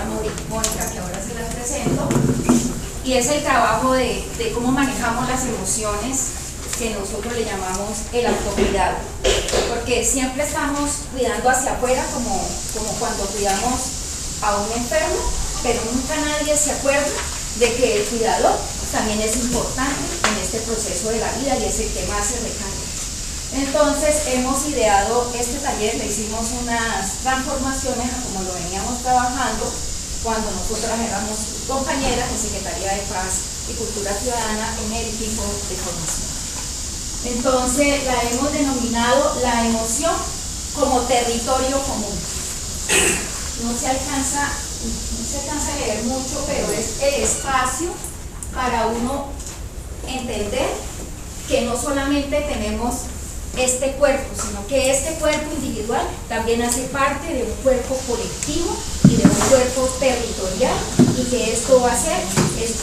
compañera Mónica, que ahora se las presento, y es el trabajo de cómo manejamos las emociones, que nosotros le llamamos el autocuidado, porque siempre estamos cuidando hacia afuera como cuando cuidamos a un enfermo, pero nunca nadie se acuerda de que el cuidador también es importante en este proceso de la vida y es el que más se recae. Entonces hemos ideado este taller, le hicimos unas transformaciones a como lo veníamos trabajando cuando nosotras éramos compañeras en Secretaría de Paz y Cultura Ciudadana en el equipo de formación. Entonces la hemos denominado la emoción como territorio común. No se alcanza a leer mucho, pero es el espacio para uno entender que no solamente tenemos este cuerpo, sino que este cuerpo individual también hace parte de un cuerpo colectivo y de un cuerpo territorial, y que esto va a ser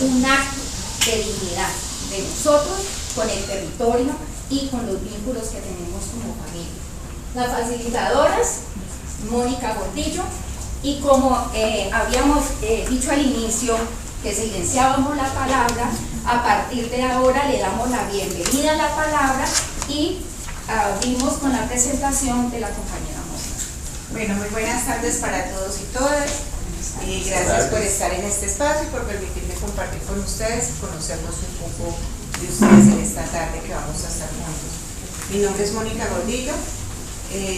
un acto de dignidad de nosotros con el territorio y con los vínculos que tenemos como familia. Las facilitadoras, Mónica Gordillo, y como habíamos dicho al inicio que silenciábamos la palabra, a partir de ahora le damos la bienvenida a la palabra y abrimos con la presentación de la compañera Mónica. Bueno, muy buenas tardes para todos y todas. Gracias por estar en este espacio y por permitirme compartir con ustedes y conocernos un poco de ustedes en esta tarde que vamos a estar juntos. Mi nombre es Mónica Gordillo,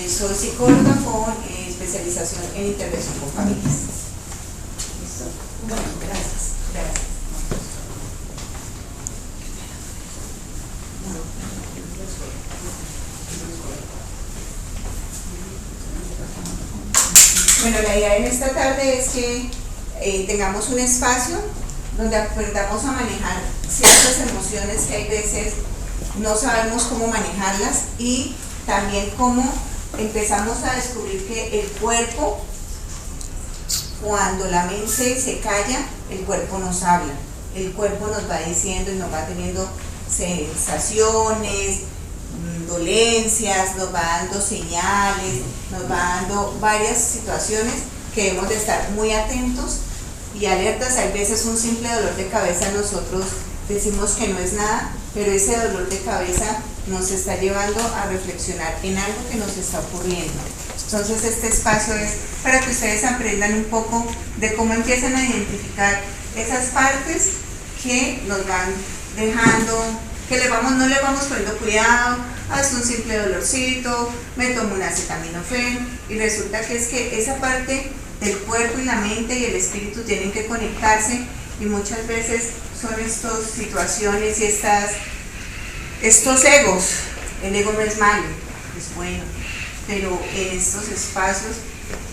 soy psicóloga con especialización en intervención con familias. ¿Listo? Bueno, gracias. Bueno, la idea en esta tarde es que tengamos un espacio donde aprendamos a manejar ciertas emociones que hay veces no sabemos cómo manejarlas, y también cómo empezamos a descubrir que el cuerpo, cuando la mente se calla, el cuerpo nos habla, el cuerpo nos va diciendo y nos va teniendo sensaciones, dolencias, nos va dando señales, nos va dando varias situaciones que debemos de estar muy atentos y alertas. Hay veces un simple dolor de cabeza nosotros decimos que no es nada, pero ese dolor de cabeza nos está llevando a reflexionar en algo que nos está ocurriendo. Entonces este espacio es para que ustedes aprendan un poco de cómo empiezan a identificar esas partes que nos van dejando, que no le vamos poniendo cuidado. Es un simple dolorcito, me tomo un acetaminofén, y resulta que es que esa parte del cuerpo y la mente y el espíritu tienen que conectarse, y muchas veces son estas situaciones y estos egos. El ego no es malo, es bueno, pero en estos espacios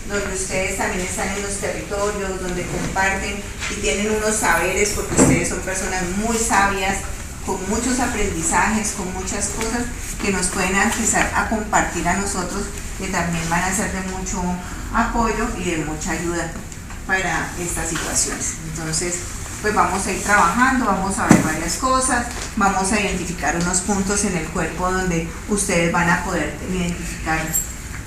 donde ustedes también están en los territorios, donde comparten y tienen unos saberes, porque ustedes son personas muy sabias, con muchos aprendizajes, con muchas cosas que nos pueden empezar a compartir a nosotros, que también van a ser de mucho apoyo y de mucha ayuda para estas situaciones. Entonces, pues vamos a ir trabajando, vamos a ver varias cosas, vamos a identificar unos puntos en el cuerpo donde ustedes van a poder identificar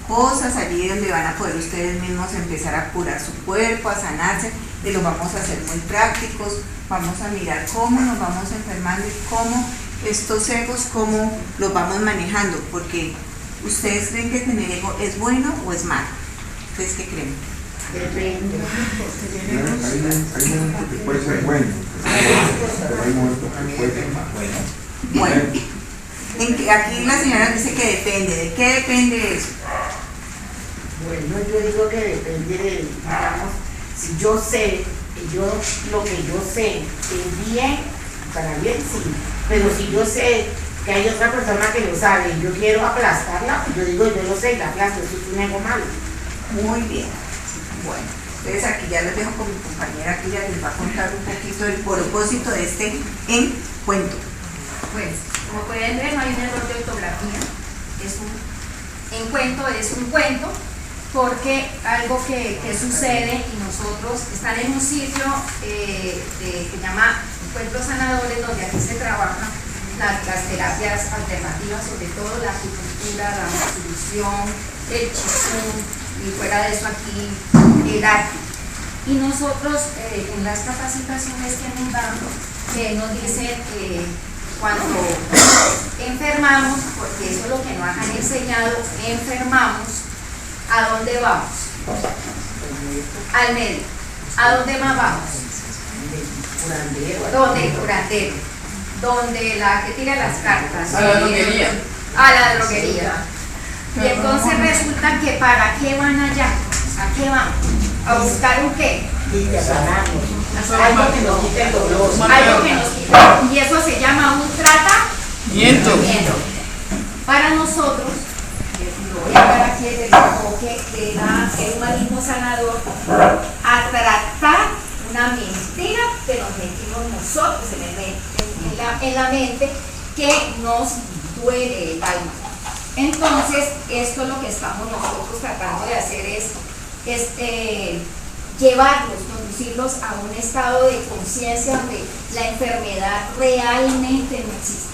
cosas, allí donde van a poder ustedes mismos empezar a curar su cuerpo, a sanarse, y lo vamos a hacer muy prácticos. Vamos a mirar cómo nos vamos enfermando y cómo estos egos, cómo los vamos manejando, porque ustedes creen que tener ego es bueno o es malo. ¿Ustedes qué creen? Depende. Hay momentos que puede ser bueno, pero hay momentos que puede ser malo. Bueno, aquí la señora dice que depende. ¿De qué depende eso? Bueno, yo digo que depende de, digamos, si yo sé que lo que yo sé es bien, para bien sí, pero si yo sé que hay otra persona que lo sabe y yo quiero aplastarla, yo digo yo lo sé y la aplasto, eso es un ego malo. Muy bien. Bueno, entonces aquí ya les dejo con mi compañera, que ella les va a contar un poquito del propósito de este encuentro. Pues, como pueden ver, no hay un error de ortografía, encuentro es un cuento, porque algo que sucede, y nosotros están en un sitio que se llama Encuentros Sanadores, donde aquí se trabajan las terapias alternativas, sobre todo la acupuntura, la masturbación, el qigong, y fuera de eso aquí el arte. Y nosotros en las capacitaciones que nos dan, nos dicen cuando enfermamos, porque eso es lo que nos han enseñado, enfermamos, ¿a dónde vamos? Al médico. ¿A dónde más vamos? ¿Dónde? El curandero. Donde la que tira las cartas. A la droguería. A la droguería. Y entonces resulta que ¿para qué van allá? ¿A qué van? ¿A buscar un qué? Algo que nos quite el dolor. Algo que nos quite. Y eso se llama un tratamiento. Para nosotros, lo voy a hablar aquí desde el enfoque de el humanismo sanador, a tratar una mentira que nos metimos nosotros en la mente, que nos duele el alma. Entonces, esto lo que estamos nosotros tratando de hacer es llevarlos, conducirlos a un estado de conciencia donde la enfermedad realmente no existe.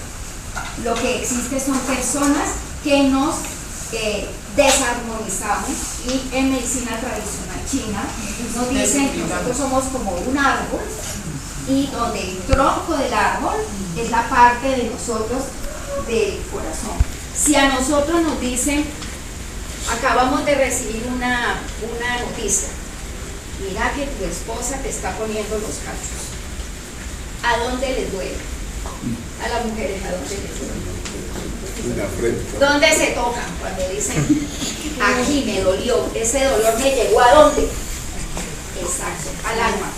Lo que existe son personas que nos desarmonizamos, y en medicina tradicional china nos dicen que nosotros somos como un árbol, y donde el tronco del árbol es la parte de nosotros del corazón. Si a nosotros nos dicen, acabamos de recibir una noticia, mira que tu esposa te está poniendo los cachos, ¿a dónde les duele? A las mujeres, ¿a dónde les duele? ¿Dónde se tocan cuando dicen, aquí me dolió, ese dolor me llegó a dónde? Exacto, al alma.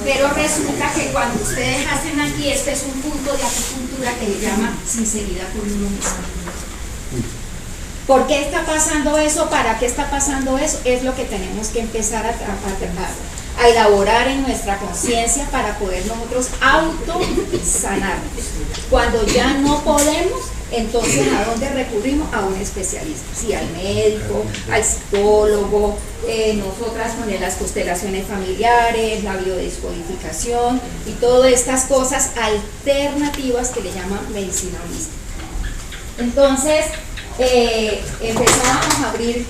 Pero resulta que cuando ustedes hacen aquí, este es un punto de acupuntura que se llama sinceridad con uno mismo. ¿Por qué está pasando eso? ¿Para qué está pasando eso? Es lo que tenemos que empezar a elaborar en nuestra conciencia para poder nosotros autosanarnos. Cuando ya no podemos, entonces ¿a dónde recurrimos? A un especialista, sí, al médico, al psicólogo, nosotras con las constelaciones familiares, la biodescodificación y todas estas cosas alternativas que le llaman medicina holística. Entonces, empezamos a abrir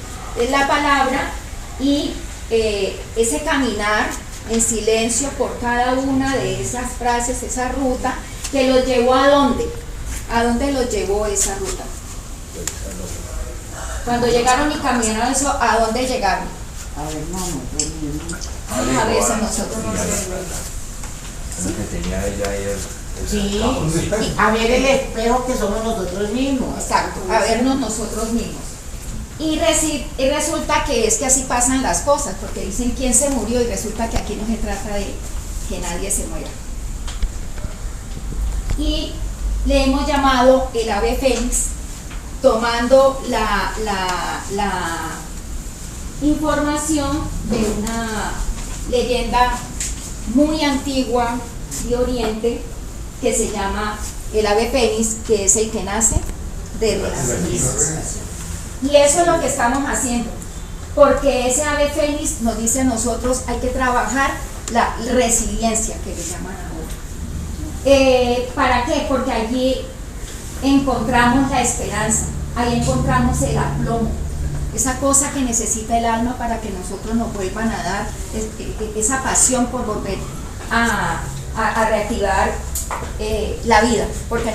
la palabra y ese caminar en silencio por cada una de esas frases, esa ruta, que los llevó ¿a dónde? ¿A dónde los llevó esa ruta? Cuando llegaron y caminaron eso, ¿a dónde llegaron? A ver, A veces nosotros no lo vemos. Lo que tenía ella ahí sí, a ver el espejo que somos nosotros mismos. Exacto, a vernos nosotros mismos. Y resulta que es que así pasan las cosas, porque dicen quién se murió, y resulta que aquí no se trata de que nadie se muera. Y le hemos llamado el ave fénix, tomando la información de una leyenda muy antigua de Oriente, que se llama el ave fénix, que es el que nace de las cenizas. Y eso es lo que estamos haciendo, porque ese ave fénix nos dice a nosotros hay que trabajar la resiliencia, que le llaman ahora. ¿Para qué? Porque allí encontramos la esperanza, ahí encontramos el aplomo, esa cosa que necesita el alma para que nosotros nos vuelvan a dar esa pasión por volver a reactivar la vida, porque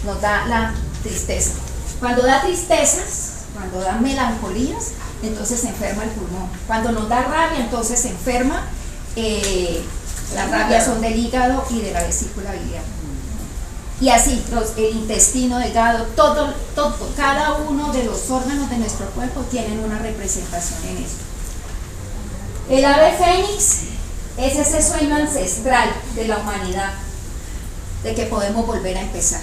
nos da la tristeza. Cuando da tristezas, cuando da melancolías, entonces se enferma el pulmón. Cuando nos da rabia, entonces se enferma, las rabias son del hígado y de la vesícula biliar. Y así, el intestino delgado, todo, cada uno de los órganos de nuestro cuerpo tienen una representación en eso. El ave fénix es ese sueño ancestral de la humanidad, de que podemos volver a empezar,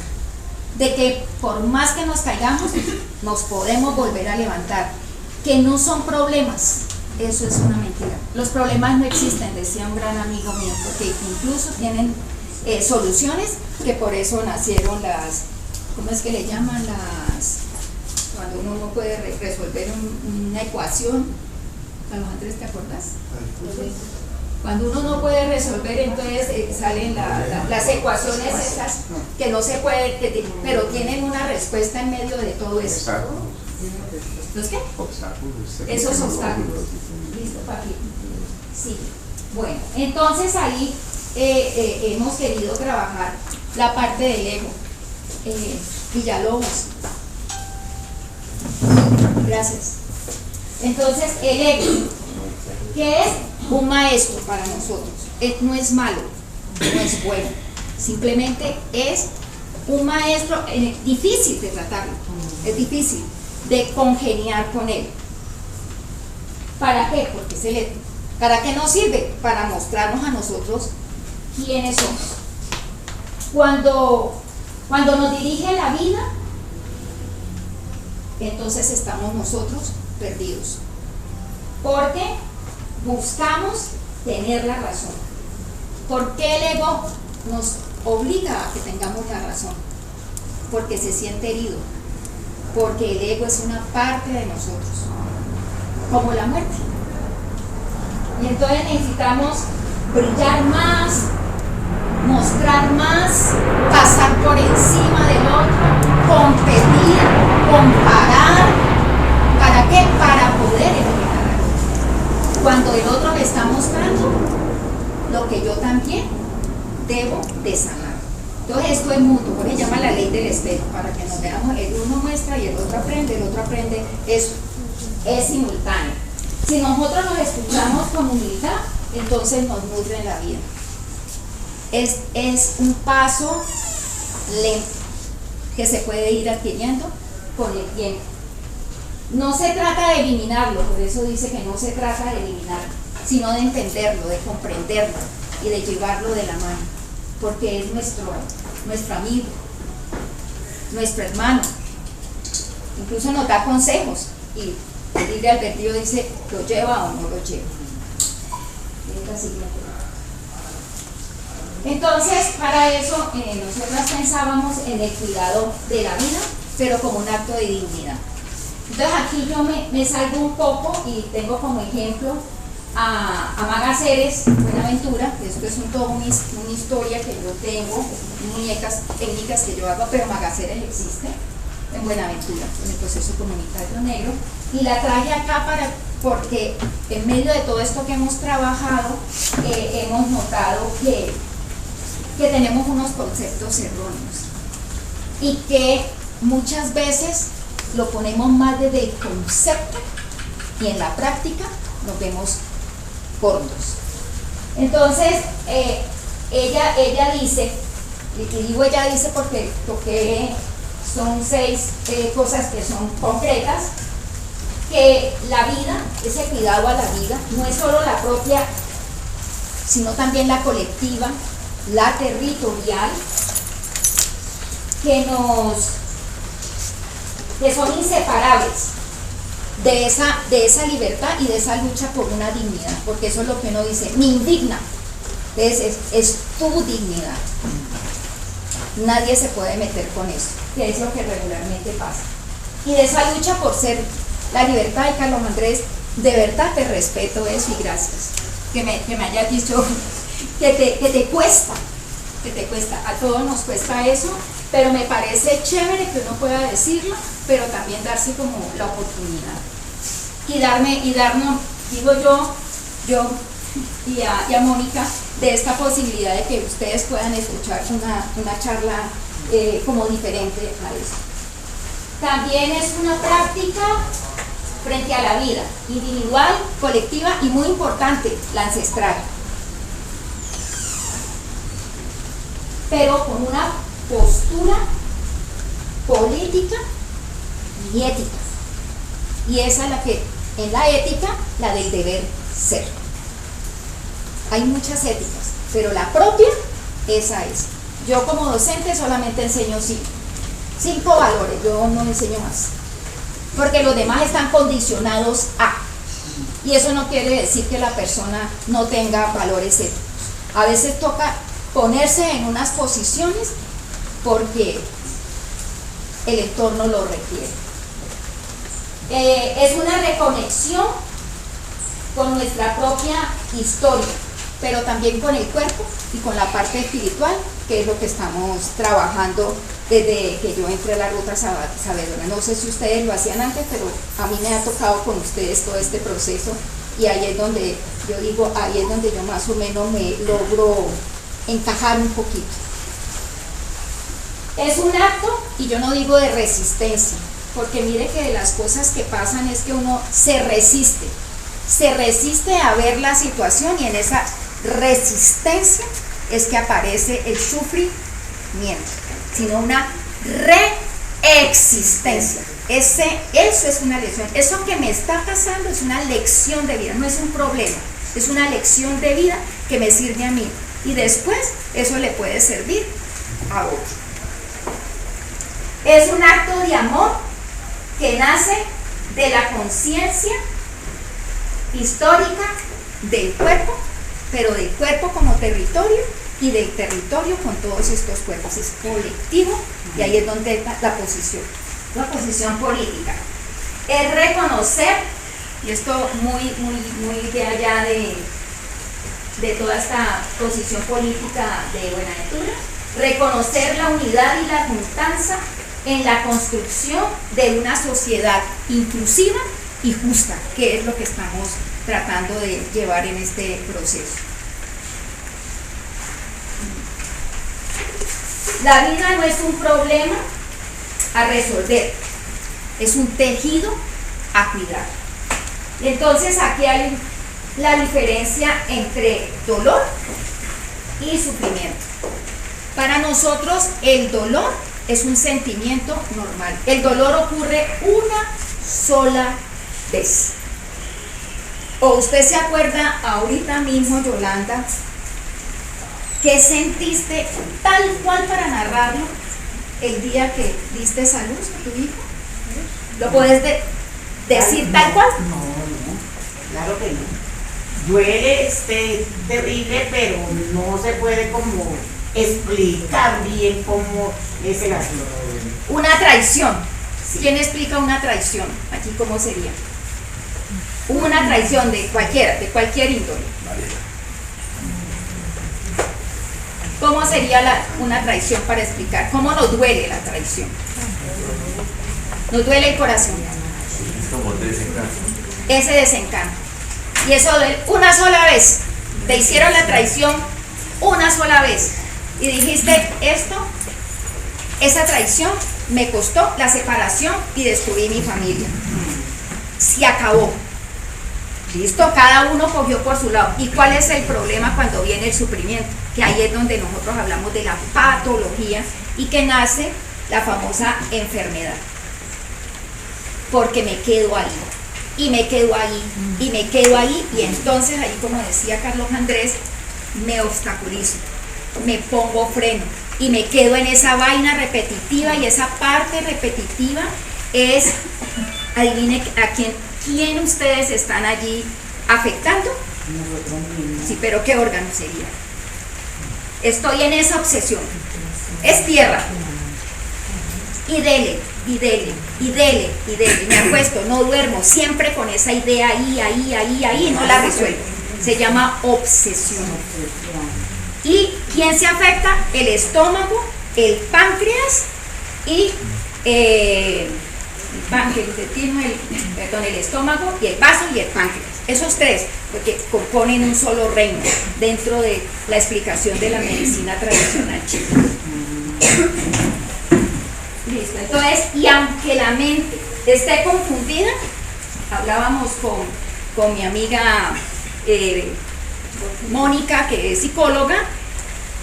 de que por más que nos caigamos, nos podemos volver a levantar, que no son problemas, eso es una mentira. Los problemas no existen, decía un gran amigo mío, porque incluso tienen soluciones, que por eso nacieron las, ¿cómo es que le llaman? Cuando uno no puede resolver una ecuación. Carlos Andrés, ¿te acordás? Cuando uno no puede resolver, entonces salen las ecuaciones esas que no se pueden, pero tienen una respuesta en medio de todo eso. ¿Los qué? Obstáculos. Esos obstáculos. ¿Listo, papi? Sí. Bueno, entonces ahí hemos querido trabajar la parte del ego. Villalobos. Gracias. Entonces, el ego, que es un maestro para nosotros, no es malo, no es bueno, simplemente es un maestro difícil de tratarlo, es difícil de congeniar con él. ¿Para qué? Porque es el ego. ¿Para qué nos sirve? Para mostrarnos a nosotros quiénes somos. Cuando nos dirige la vida, entonces estamos nosotros perdidos, porque buscamos tener la razón. ¿Por qué el ego nos obliga a que tengamos la razón? Porque se siente herido, porque el ego es una parte de nosotros, como la muerte. Y entonces necesitamos brillar más, mostrar más, pasar por encima del otro, competir, comparar. ¿Para qué? Para poder eliminar al otro. Cuando el otro me está mostrando lo que yo también debo de sanar. Entonces esto es mutuo, por eso se llama la ley del espejo, para que nos veamos, el uno muestra y el otro aprende, eso es simultáneo. Si nosotros nos escuchamos con humildad, entonces nos nutre la vida. Es un paso lento que se puede ir adquiriendo con el tiempo. No se trata de eliminarlo, por eso dice que no se trata de eliminarlo, sino de entenderlo, de comprenderlo y de llevarlo de la mano, porque es nuestro amigo, nuestro hermano. Incluso nos da consejos y el libre albedrío dice, ¿lo lleva o no lo lleva? Entonces, para eso nosotras pensábamos en el cuidado de la vida, pero como un acto de dignidad. Entonces aquí yo me salgo un poco y tengo como ejemplo a Maga Ceres Buenaventura, que esto es toda una historia que yo tengo, muñecas técnicas que yo hago, pero Maga Ceres existe en Buenaventura, en el proceso comunitario negro, y la traje acá porque en medio de todo esto que hemos trabajado, hemos notado que tenemos unos conceptos erróneos y que muchas veces lo ponemos más desde el concepto y en la práctica nos vemos cortos. Entonces, ella dice, y digo ella dice porque son 6 cosas que son concretas, que la vida, ese cuidado a la vida, no es solo la propia, sino también la colectiva, la territorial, que son inseparables de esa libertad y de esa lucha por una dignidad, porque eso es lo que uno dice, me indigna. Entonces es tu dignidad. Nadie se puede meter con eso, que es lo que regularmente pasa. Y de esa lucha por ser la libertad, y Carlos Andrés, de verdad te respeto eso y gracias. Que me hayas dicho que te cuesta, a todos nos cuesta eso, pero me parece chévere que uno pueda decirlo, pero también darse como la oportunidad. Y darnos, digo yo y a Mónica, de esta posibilidad de que ustedes puedan escuchar una charla como diferente a eso. También es una práctica frente a la vida, individual, colectiva y muy importante, la ancestral. Pero con una postura política y ética. Y esa es la que, en la ética, la del deber ser. Hay muchas éticas, pero la propia, esa es. Yo como docente solamente enseño 5 valores, yo no enseño más. Porque los demás están condicionados a. Y eso no quiere decir que la persona no tenga valores éticos. A veces toca ponerse en unas posiciones porque el entorno lo requiere. Es una reconexión con nuestra propia historia, pero también con el cuerpo y con la parte espiritual, que es lo que estamos trabajando desde que yo entré a la ruta sabedora. No sé si ustedes lo hacían antes, pero a mí me ha tocado con ustedes todo este proceso y ahí es donde yo digo, ahí es donde yo más o menos me logro encajar un poquito. Es un acto, y yo no digo de resistencia, porque mire que de las cosas que pasan es que uno se resiste a ver la situación, y en esa resistencia es que aparece el sufrimiento, sino una reexistencia. Eso es una lección. Eso que me está pasando es una lección de vida, no es un problema, es una lección de vida que me sirve a mí, y después eso le puede servir a otro. Es un acto de amor que nace de la conciencia histórica del cuerpo, pero del cuerpo como territorio y del territorio con todos estos cuerpos. Es colectivo, y ahí es donde está la posición política. Es reconocer, y esto muy de allá de toda esta posición política de Buenaventura, reconocer la unidad y la juntanza en la construcción de una sociedad inclusiva y justa, que es lo que estamos tratando de llevar en este proceso. La vida no es un problema a resolver, es un tejido a cuidar. Y entonces aquí hay la diferencia entre dolor y sufrimiento. Para nosotros el dolor es un sentimiento normal. El dolor ocurre una sola vez. ¿O usted se acuerda ahorita mismo, Yolanda, qué sentiste tal cual para narrarlo el día que diste a luz a tu hijo? ¿Lo puedes decir tal cual? No, claro que no. Duele, terrible, pero no se puede como explicar bien cómo es el asunto. Una traición. ¿Quién explica una traición? Aquí, ¿cómo sería? Una traición de cualquier índole. ¿Cómo sería una traición para explicar? ¿Cómo nos duele la traición? Nos duele el corazón. Es como desencanto. Ese desencanto. Y eso duele una sola vez. Te hicieron la traición una sola vez. Y dijiste, esa traición me costó la separación y destruí mi familia. Se acabó. Listo, cada uno cogió por su lado. ¿Y cuál es el problema cuando viene el sufrimiento? Que ahí es donde nosotros hablamos de la patología y que nace la famosa enfermedad. Porque me quedo ahí, y me quedo ahí, y me quedo ahí, y entonces ahí, como decía Carlos Andrés, me obstaculizo, me pongo freno, y me quedo en esa vaina repetitiva, y esa parte repetitiva es, adivine a quién ustedes están allí afectando. Sí, pero ¿qué órgano sería? Estoy en esa obsesión, es tierra, y dele, y dele, y dele, y dele, me acuesto, no duermo, siempre con esa idea ahí, no la resuelvo. Se llama obsesión. ¿Y quién se afecta? El estómago, el páncreas y el estómago y el vaso y el páncreas. Esos tres, porque componen un solo reino dentro de la explicación de la medicina tradicional china. Listo, entonces, y aunque la mente esté confundida, hablábamos con mi amiga Mónica, que es psicóloga,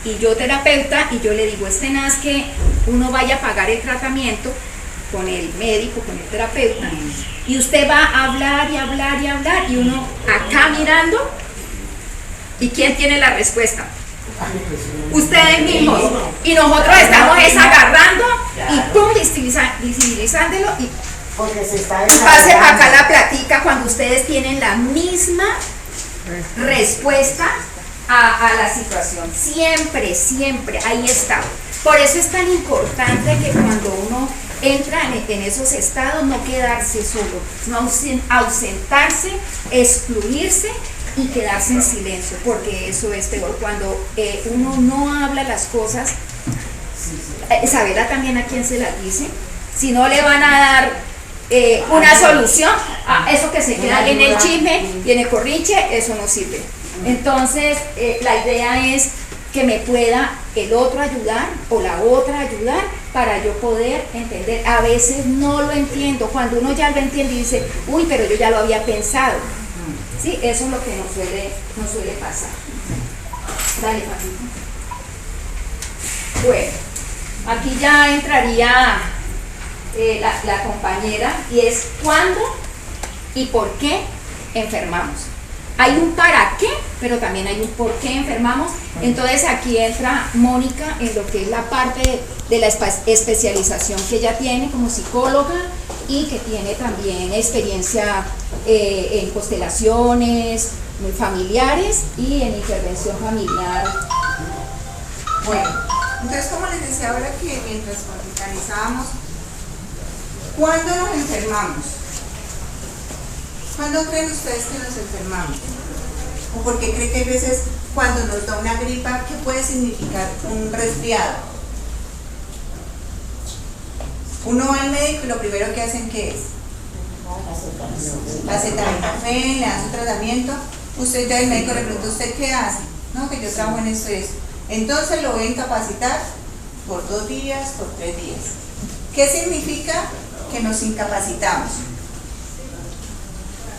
y yo terapeuta, y yo le digo, no es que uno vaya a pagar el tratamiento con el médico, con el terapeuta, y usted va a hablar y hablar y hablar, y uno acá mirando, ¿y quién tiene la respuesta? Ustedes mismos, y nosotros estamos agarrando y pum, visibilizándolo y pase para acá la platica cuando ustedes tienen la misma respuesta a la situación. Siempre, ahí está. Por eso es tan importante que cuando uno entra en esos estados, no quedarse solo, no ausentarse, excluirse y quedarse en silencio, porque eso es peor. Cuando uno no habla las cosas, Isabela también a quién se las dice, si no le van a dar una solución a eso que se queda en el chisme y en el corriche, eso no sirve. Entonces, la idea es que me pueda el otro ayudar o la otra ayudar para yo poder entender. A veces no lo entiendo, cuando uno ya lo entiende y dice, uy, pero yo ya lo había pensado. Sí, eso es lo que nos suele pasar. Dale, Paquito. Bueno, aquí ya entraría la compañera, y es cuándo y por qué enfermamos. Hay un para qué, pero también hay un por qué enfermamos. Entonces aquí entra Mónica en lo que es la parte de la especialización que ella tiene como psicóloga y que tiene también experiencia en constelaciones familiares y en intervención familiar. Bueno, entonces como les decía ahora que mientras organizábamos, ¿cuándo nos enfermamos? ¿Cuándo creen ustedes que nos enfermamos? ¿O por qué creen que hay veces cuando nos da una gripa, qué puede significar un resfriado? Uno va al médico y lo primero que hacen, ¿qué es? Acetaminofén, le dan su tratamiento. Usted ya el médico le pregunta, ¿usted qué hace? No, que yo trabajo en esto y eso. Entonces lo voy a incapacitar por 2 días, por 3 días. ¿Qué significa que nos incapacitamos?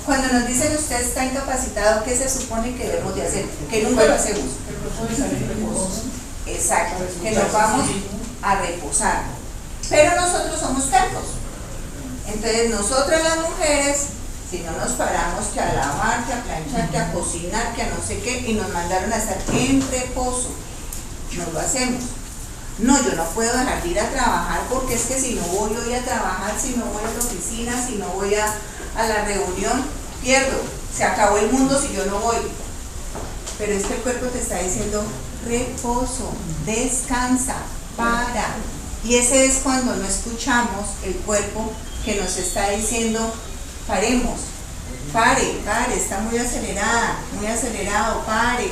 Cuando nos dicen usted está incapacitado, ¿qué se supone que debemos de hacer? Que nunca lo hacemos. Exacto, que nos vamos a reposar. Pero nosotros somos tercos. Entonces nosotras las mujeres, si no nos paramos que a lavar, que a planchar, que a cocinar, que a no sé qué, y nos mandaron a estar en reposo, no lo hacemos. No, yo no puedo dejar de ir a trabajar porque es que si no voy hoy a trabajar, si no voy a la oficina, si no voy a la reunión, pierdo, se acabó el mundo si yo no voy. Pero es que el cuerpo te está diciendo reposo, descansa, para. Y ese es cuando no escuchamos el cuerpo que nos está diciendo paremos, pare, está muy acelerada, muy acelerado, pare.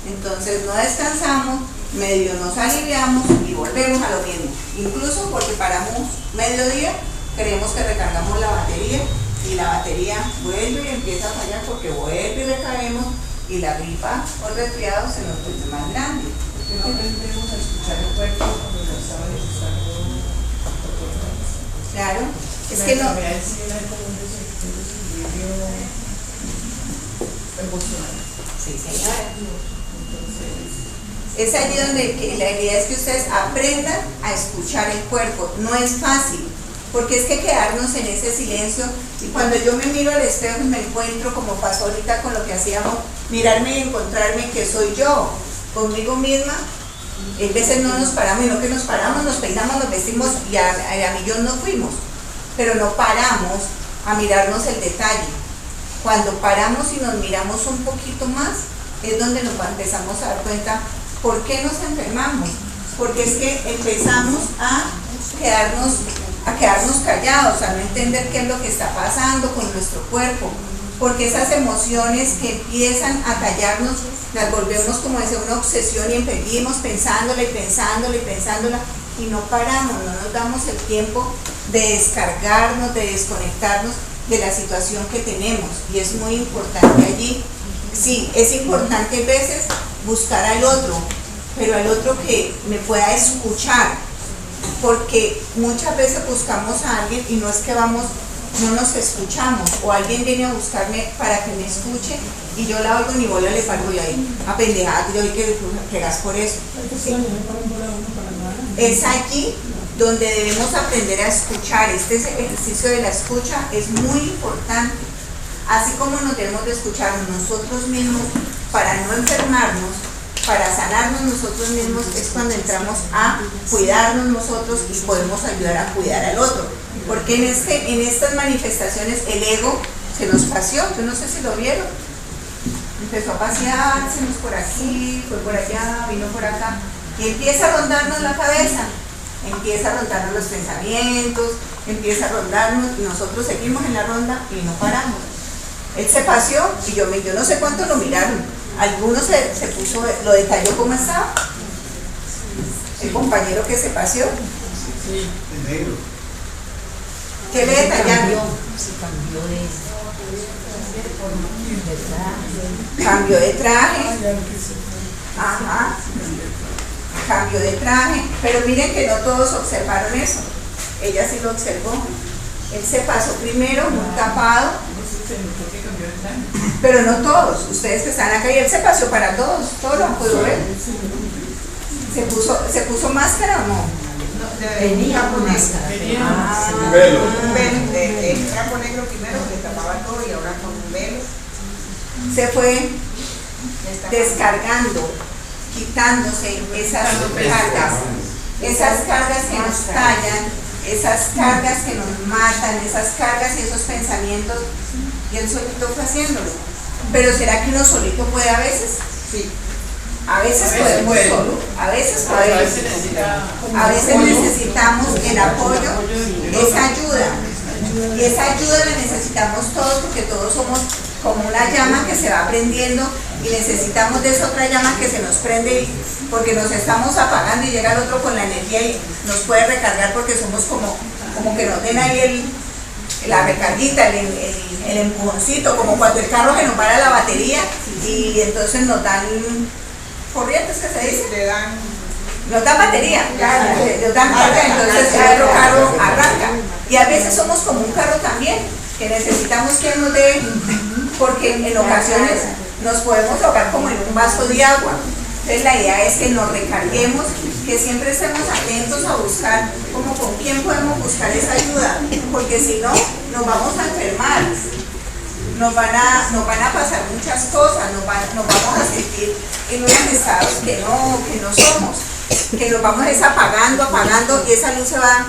Entonces no descansamos, medio nos aliviamos y volvemos a lo mismo. Incluso porque paramos mediodía, creemos que recargamos la batería y la batería vuelve y empieza a fallar porque vuelve y recaemos y la gripa o el resfriado se nos vuelve más grande. No aprendemos a escuchar el cuerpo cuando lo estaba necesitando. Claro, es que no. Sí, señora. Es allí donde la idea es que ustedes aprendan a escuchar el cuerpo. No es fácil, porque es que quedarnos en ese silencio, y cuando yo me miro al espejo y me encuentro, como pasó ahorita con lo que hacíamos, mirarme y encontrarme que soy yo, conmigo misma, a veces no nos paramos, y no que nos paramos, nos peinamos, nos vestimos y a millón no fuimos, pero no paramos a mirarnos el detalle. Cuando paramos y nos miramos un poquito más, es donde nos empezamos a dar cuenta por qué nos enfermamos, porque es que empezamos a quedarnos callados, a no entender qué es lo que está pasando con nuestro cuerpo, porque esas emociones que empiezan a tallarnos, las volvemos como decía una obsesión y seguimos pensándola y no paramos, no nos damos el tiempo de descargarnos, de desconectarnos de la situación que tenemos, y es muy importante allí. Sí, es importante a veces buscar al otro, pero al otro que me pueda escuchar, porque muchas veces buscamos a alguien y no es que no nos escuchamos, o alguien viene a buscarme para que me escuche y yo la oigo ni bola le paro y ahí a pendejada, yo vi que pegas por eso. Es allí donde debemos aprender a escuchar. Este ejercicio de la escucha es muy importante, así como nos debemos de escuchar nosotros mismos para no enfermarnos, para sanarnos nosotros mismos, es cuando entramos a cuidarnos nosotros y podemos ayudar a cuidar al otro, porque en estas manifestaciones el ego se nos paseó, yo no sé si lo vieron, empezó a paseársenos por aquí, fue por allá, vino por acá, y empieza a rondarnos la cabeza, empieza a rondarnos los pensamientos, empieza a rondarnos, y nosotros seguimos en la ronda y no paramos. Él se paseó y yo no sé cuánto lo miraron. Algunos se puso, lo detalló cómo estaba. El compañero que se paseó. Sí, el negro. ¿Qué le detallaron? Cambio de traje. Ajá. Cambio de traje. Pero miren que no todos observaron eso. Ella sí lo observó. Él se pasó primero muy tapado. Pero no todos. Ustedes que están acá y él se pasó para todos. Todos lo han podido ver. ¿Se puso máscara o no? Tenía máscara. Un velo. Un velo, el trapo negro primero que le tapaba todo y ahora con un velo. Se fue descargando, quitándose esas cargas que nos tallan, esas cargas que nos matan, esas cargas y esos pensamientos, y él solito fue haciéndolo. Pero ¿será que uno solito puede a veces? Sí. A veces podemos solo, a veces necesitamos el apoyo, esa ayuda. Y esa ayuda la necesitamos todos porque todos somos como una llama que se va prendiendo y necesitamos de esa otra llama que se nos prende porque nos estamos apagando y llega el otro con la energía y nos puede recargar porque somos como que nos den ahí la recarguita, el empujoncito, como cuando el carro que nos para la batería y entonces nos dan corrientes, que se dice, nos dan batería, nos dan carga, entonces el otro carro arranca. Y a veces somos como un carro también, que necesitamos que nos dé, porque en ocasiones nos podemos ahogar como en un vaso de agua. Entonces la idea es que nos recarguemos, que siempre estemos atentos a buscar como con quién podemos buscar esa ayuda, porque si no, nos vamos a enfermar. Nos van a pasar muchas cosas, nos vamos a sentir en unos estados que no somos, que nos vamos apagando y esa luz se va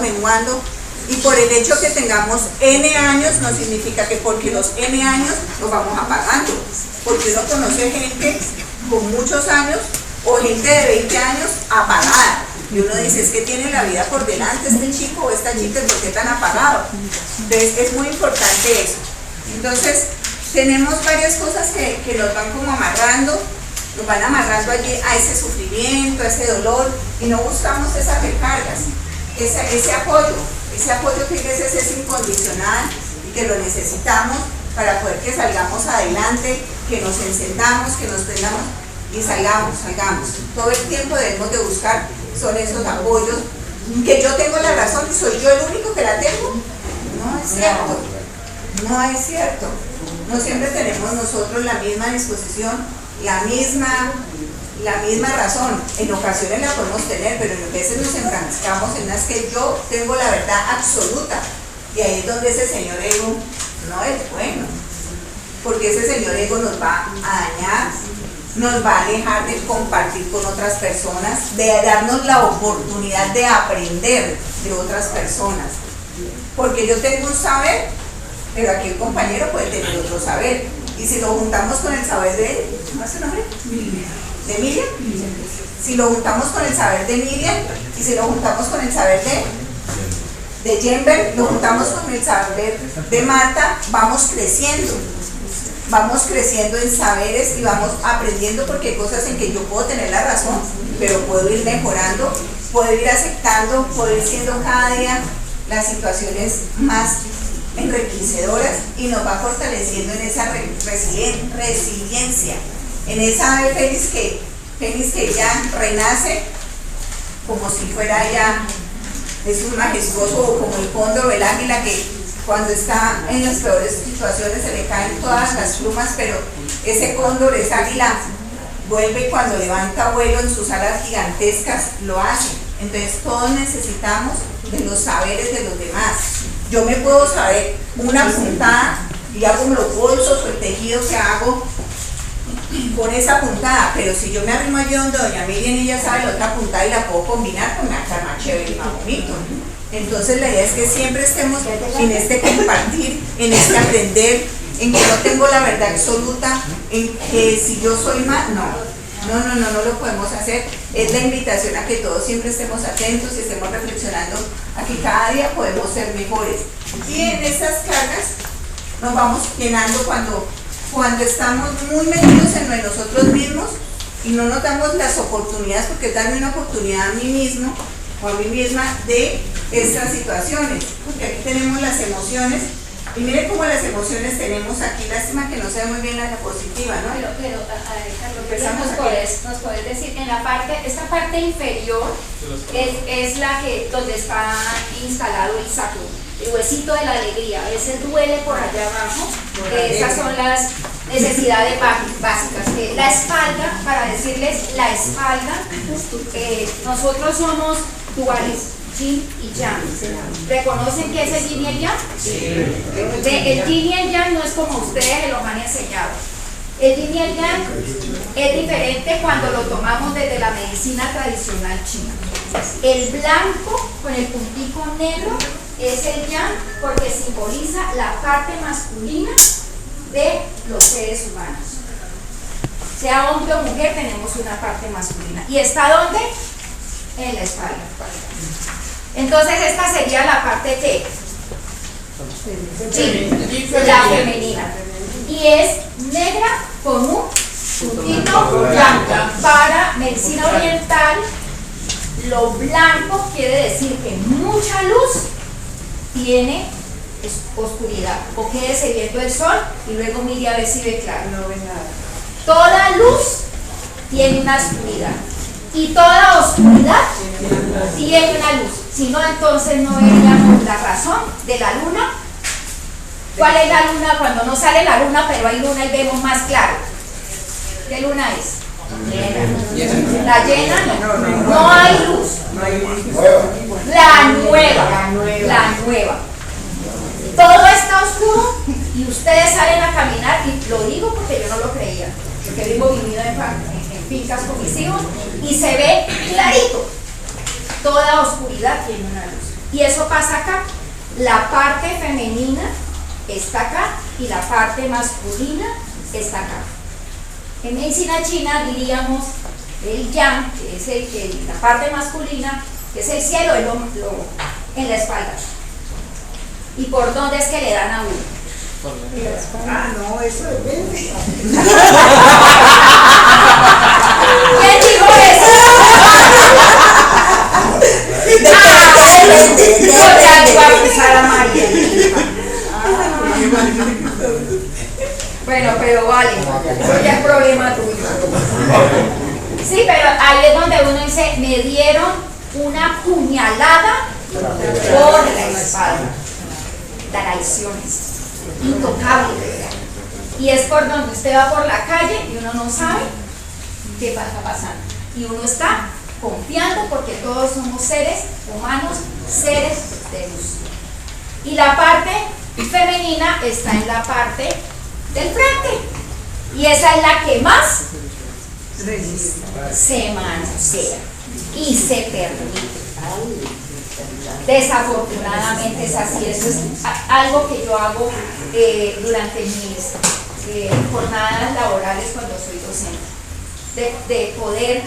menguando. Y por el hecho que tengamos N años no significa que porque los N años nos vamos apagando, porque uno conoce gente con muchos años o gente de 20 años apagada. Y uno dice, es que tiene la vida por delante este chico o esta chica, ¿por qué tan apagado? Entonces es muy importante eso. Entonces, tenemos varias cosas que nos van como amarrando, nos van amarrando allí a ese sufrimiento, a ese dolor, y no buscamos esas recargas, ese apoyo que a veces es incondicional y que lo necesitamos para poder que salgamos adelante, que nos encendamos, que nos prendamos y salgamos. Todo el tiempo debemos de buscar son esos apoyos, que yo tengo la razón y soy yo el único que la tengo. No es cierto. No es cierto. No siempre tenemos nosotros la misma disposición, la misma razón. En ocasiones la podemos tener, pero a veces nos enfrascamos en las que yo tengo la verdad absoluta. Y ahí es donde ese señor ego no es bueno. Porque ese señor ego nos va a dañar, nos va a alejar de compartir con otras personas, de darnos la oportunidad de aprender de otras personas. Porque yo tengo un saber, pero aquí el compañero puede tener otro saber. Y si lo juntamos con el saber de, ¿cómo es su nombre? ¿De Miriam? Si lo juntamos con el saber de Miriam, y si lo juntamos con el saber de Jember, lo juntamos con el saber de Marta, vamos creciendo en saberes y vamos aprendiendo, porque hay cosas en que yo puedo tener la razón, pero puedo ir mejorando, puedo ir aceptando, puedo ir siendo cada día las situaciones más enriquecedoras y nos va fortaleciendo en esa resiliencia, en esa ave feliz que ella renace como si fuera ella es un majestuoso, o como el cóndor o el águila que cuando está en las peores situaciones se le caen todas las plumas, pero ese cóndor, esa águila, vuelve cuando levanta vuelo en sus alas gigantescas, lo hace. Entonces todos necesitamos de los saberes de los demás. Yo me puedo saber una puntada y hago los bolsos o el tejido que hago con esa puntada, pero si yo me arrimo allí donde doña Miriam y ella sabe la otra puntada y la puedo combinar, pues me va a quedar más chévere y más bonito. Entonces la idea es que siempre estemos en este compartir, en este aprender, en que no tengo la verdad absoluta, en que si yo soy más, no lo podemos hacer. Es la invitación a que todos siempre estemos atentos y estemos reflexionando a que cada día podemos ser mejores. Y en esas cargas nos vamos llenando cuando estamos muy metidos en nosotros mismos y no nos damos las oportunidades, porque es darme una oportunidad a mí mismo o a mí misma de estas situaciones, porque aquí tenemos las emociones, y miren cómo las emociones tenemos aquí, lástima que no se ve muy bien la diapositiva, ¿no? Pero nos puedes decir, en la parte, esta parte inferior es la que, donde está instalado el sacro, el huesito de la alegría, ese duele por allá abajo, esas son las necesidades básicas. La espalda, para decirles, la espalda, nosotros somos duales, yin y yang. ¿Reconocen qué es el yin y el yang? Sí. El yin y el yang no es como ustedes los han enseñado. El yin y el yang es diferente cuando lo tomamos desde la medicina tradicional china. El blanco con el puntico negro es el yang porque simboliza la parte masculina de los seres humanos. Sea hombre o mujer, tenemos una parte masculina. ¿Y está dónde? En la espalda. Entonces esta sería la parte que la femenina, y es negra con un puntito blanco. Para medicina oriental, lo blanco quiere decir que mucha luz tiene oscuridad, o quédese viendo el sol y luego mire a ver si ve claro. No ve nada. Toda luz tiene una oscuridad y toda oscuridad tiene una luz. Si no, entonces no veríamos la razón de la luna. ¿Cuál es la luna? Cuando no sale la luna, pero hay luna y vemos más claro. ¿Qué luna es? Llena. La llena no hay luz. La nueva. Todo está oscuro y ustedes salen a caminar, y lo digo porque yo no lo creía, porque vivo vivido en fincas con mis hijos y se ve clarito. Toda oscuridad tiene una luz. Y eso pasa acá. La parte femenina está acá y la parte masculina está acá. En medicina china diríamos el yang, que es la parte masculina, que es el cielo, en la espalda. ¿Y por dónde es que le dan a uno? Ah, no, eso depende. ¿Quién dijo eso? Bueno, pero vale, eso ya es problema tuyo. Sí, pero ahí es donde uno dice, me dieron una puñalada por la espalda. Traiciones, intocable. Y es por donde usted va por la calle y uno no sabe qué está pasando. Y uno está confiando porque todos somos seres humanos, seres de luz. Y la parte femenina está en la parte del frente. Y esa es la que más se manosea y se permite. Desafortunadamente es así. Eso es algo que yo hago durante mis jornadas laborales cuando soy docente, de poder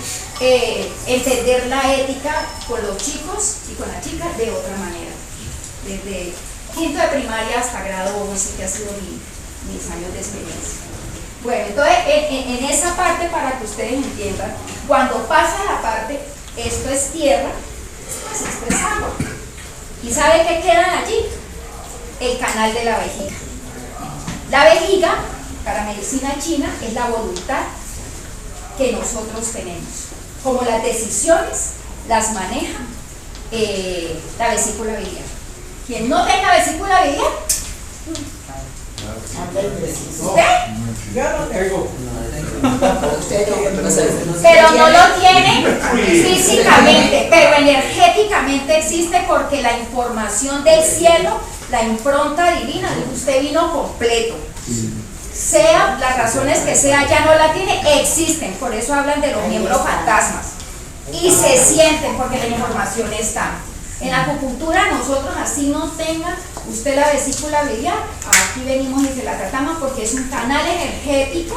entender la ética con los chicos y con las chicas de otra manera, desde quinto de primaria hasta grado 11, que ha sido mis años de experiencia. Bueno, entonces en esa parte, para que ustedes entiendan, cuando pasa la parte, esto es tierra, pues esto es agua. ¿Y sabe qué quedan allí? El canal de la vejiga. La vejiga, para medicina china, es la voluntad que nosotros tenemos. Como las decisiones las maneja la vesícula biliar. Quien no tenga vesícula biliar, ¿usted? Yo no tengo. Pero no lo tiene físicamente, pero energéticamente existe, porque la información del cielo, la impronta divina, usted vino completo. Sea las razones que sea, ya no la tiene, existen. Por eso hablan de los miembros fantasmas. Y se sienten porque la información está. En la acupuntura nosotros, así no tenga usted la vesícula biliar, aquí venimos y se la tratamos, porque es un canal energético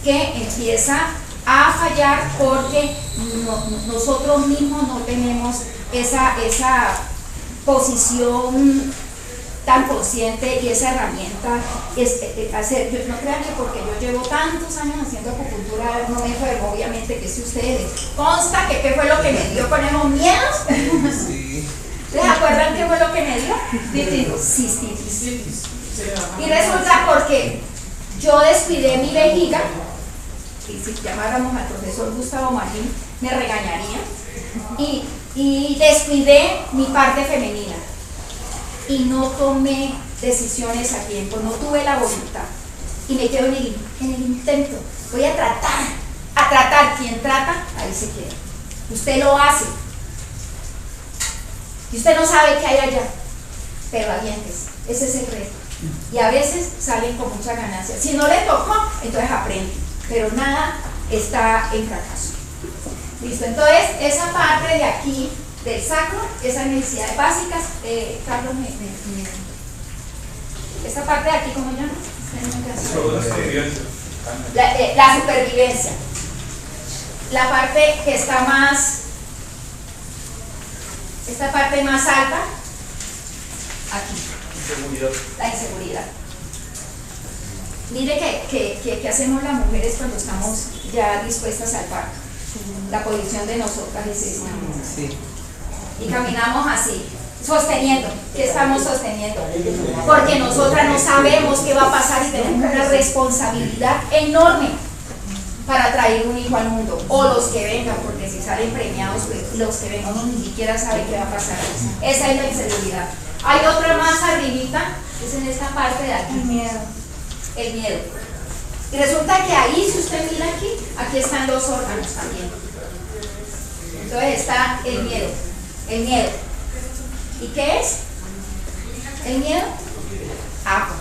que empieza a fallar porque nosotros mismos no tenemos esa posición tan consciente y esa herramienta. No crean que porque yo llevo tantos años haciendo acupuntura no me enfermo, obviamente que si ustedes consta que qué fue lo que me dio con esos miedos. ¿Les acuerdan qué fue lo que me dio? Cistitis. Y resulta porque yo descuidé mi vejiga, y si llamáramos al profesor Gustavo Marín me regañaría, y descuidé mi parte femenina y no tomé decisiones a tiempo, no tuve la voluntad y me quedo en el intento. Voy a tratar, quien trata, ahí se queda. Usted lo hace y usted no sabe qué hay allá, pero aviéntese, ese es el reto. Y a veces salen con mucha ganancia. Si no le tocó, entonces aprende, pero nada está en fracaso. Listo, entonces esa parte de aquí del sacro, esas necesidades básicas, Carlos, esta parte de aquí, ¿cómo llama? La supervivencia. La parte que está más, esta parte más alta, aquí. La inseguridad. Mire que hacemos las mujeres cuando estamos ya dispuestas al parto. La posición de nosotras es esta. Sí. Y caminamos así, sosteniendo. ¿Qué estamos sosteniendo? Porque nosotras no sabemos qué va a pasar y tenemos una responsabilidad enorme para traer un hijo al mundo, o los que vengan, porque si salen premiados, pues los que vengan uno ni siquiera sabe qué va a pasar. Esa es la inseguridad. Hay otra más arribita, es en esta parte de aquí. El miedo. Y resulta que ahí, si usted mira aquí están los órganos también. Entonces está el miedo. El miedo. ¿Y qué es? El miedo. Agua.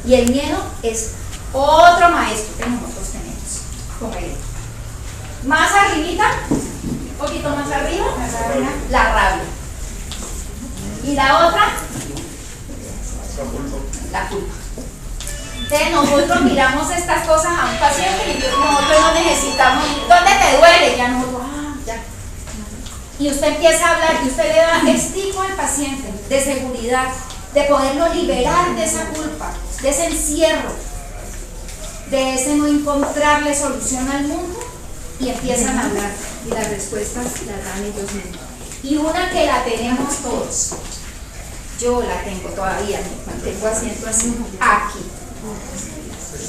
Y el miedo es otro maestro que nosotros tenemos. Como él. Más arribita, un poquito más arriba, la rabia. Y la otra, la culpa. Entonces nosotros miramos estas cosas a un paciente y nosotros no necesitamos, ¿dónde te duele? Ya nosotros, ya. Y usted empieza a hablar y usted le da estímulo al paciente de seguridad, de poderlo liberar de esa culpa, de ese encierro, de ese no encontrarle solución al mundo, y empiezan a hablar y las respuestas las dan ellos mismos. Y una que la tenemos todos, yo la tengo todavía, me mantengo haciendo así, aquí,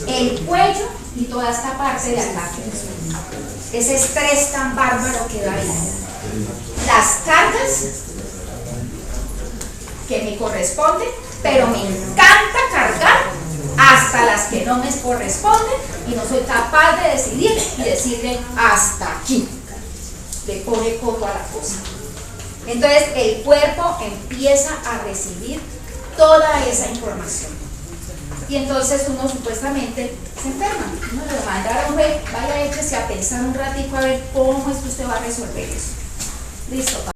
el cuello y toda esta parte de acá, ese estrés tan bárbaro que da ahí, las cargas que me corresponden, pero me encanta cargar hasta las que no me corresponden y no soy capaz de decidir y decirle hasta aquí, le pone coto a la cosa. Entonces el cuerpo empieza a recibir toda esa información y entonces uno supuestamente se enferma. Uno le manda a un vaya, échese a pensar un ratito a ver cómo es que usted va a resolver eso. Listo.